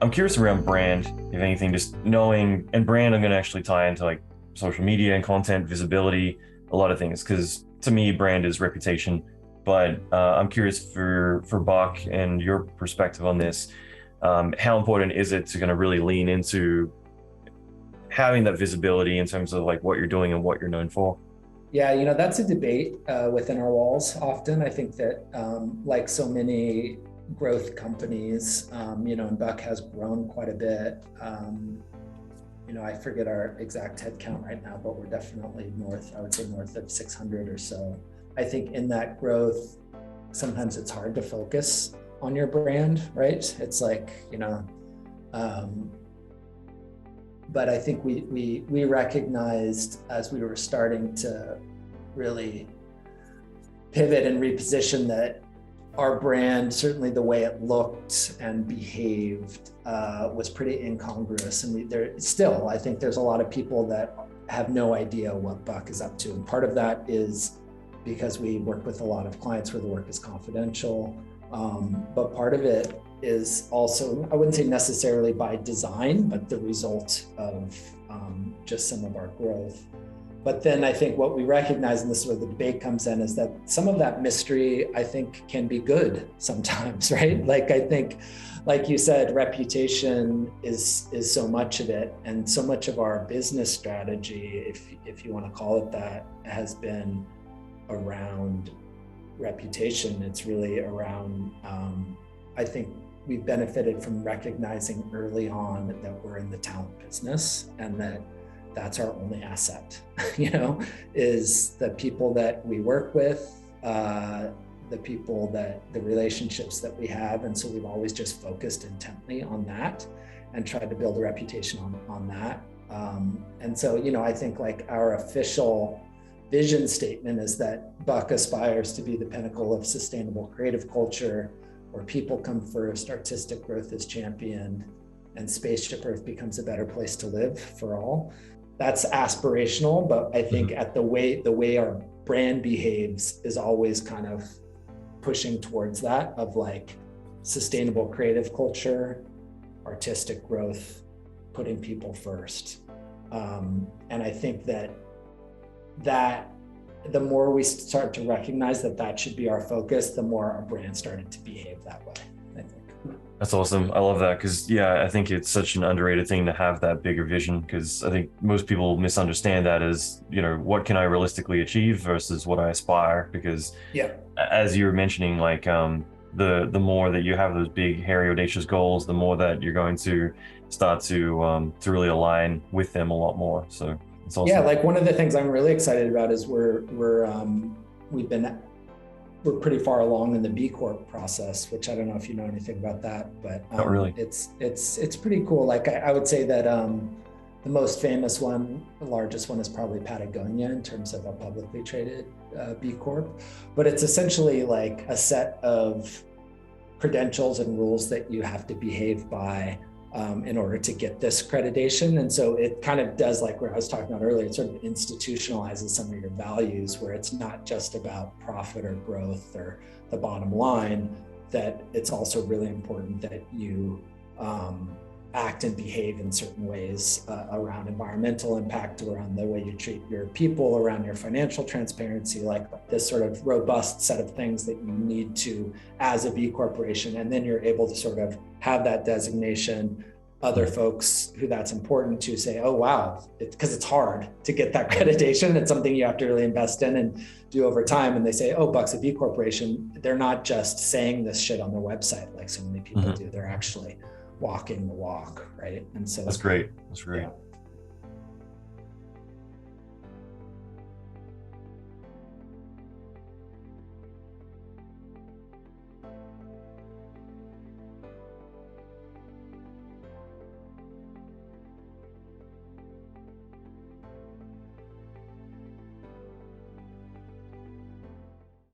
I'm curious around brand, if anything, just knowing, and brand, I'm going to actually tie into like social media and content visibility, a lot of things, because to me, brand is reputation. But I'm curious for Buck and your perspective on this. How important is it to kind of really lean into having that visibility in terms of like what you're doing and what you're known for? Yeah, that's a debate within our walls often. I think that, like so many growth companies, and Buck has grown quite a bit. I forget our exact head count right now, but we're definitely I would say north of 600 or so. I think in that growth, sometimes it's hard to focus on your brand, right? It's like, but I think we recognized as we were starting to really pivot and reposition that our brand, certainly the way it looked and behaved, was pretty incongruous. And I think there's a lot of people that have no idea what Buck is up to. And part of that is because we work with a lot of clients where the work is confidential. But part of it is also, I wouldn't say necessarily by design, but the result of just some of our growth. But then I think what we recognize, and this is where the debate comes in, is that some of that mystery, I think, can be good sometimes, right? Like, I think, like you said, reputation is so much of it. And so much of our business strategy, if you want to call it that, has been around reputation. It's really around, I think we've benefited from recognizing early on that we're in the talent business and that's our only asset, is the people that we work with, the relationships that we have. And so we've always just focused intently on that and tried to build a reputation on that. And so, I think like our official vision statement is that Buck aspires to be the pinnacle of sustainable creative culture, where people come first, artistic growth is championed, and Spaceship Earth becomes a better place to live for all. That's aspirational, but I think at the way our brand behaves is always kind of pushing towards that of like sustainable creative culture, artistic growth, putting people first. And I think that the more we start to recognize that should be our focus, the more our brand started to behave that way, I think. That's awesome. I love that because, I think it's such an underrated thing to have that bigger vision, because I think most people misunderstand that as, what can I realistically achieve versus what I aspire? Because as you were mentioning, like the more that you have those big, hairy, audacious goals, the more that you're going to start to really align with them a lot more. So it's awesome. Yeah, like one of the things I'm really excited about is we're pretty far along in the B Corp process, which I don't know if you know anything about that, but not really. It's pretty cool. Like I would say that the most famous one, the largest one, is probably Patagonia in terms of a publicly traded B Corp, but it's essentially like a set of credentials and rules that you have to behave by in order to get this accreditation. And so it kind of does, like what I was talking about earlier, it sort of institutionalizes some of your values, where it's not just about profit or growth or the bottom line, that it's also really important that you act and behave in certain ways around environmental impact, around the way you treat your people, around your financial transparency, like this sort of robust set of things that you need to as a B corporation. And then you're able to sort of have that designation. Other folks who that's important to say, oh, wow, because it's hard to get that accreditation. It's something you have to really invest in and do over time. And they say, oh, Buck's a B corporation. They're not just saying this shit on their website like so many people do. They're actually walking the walk, right? And so that's great. That's great. Yeah.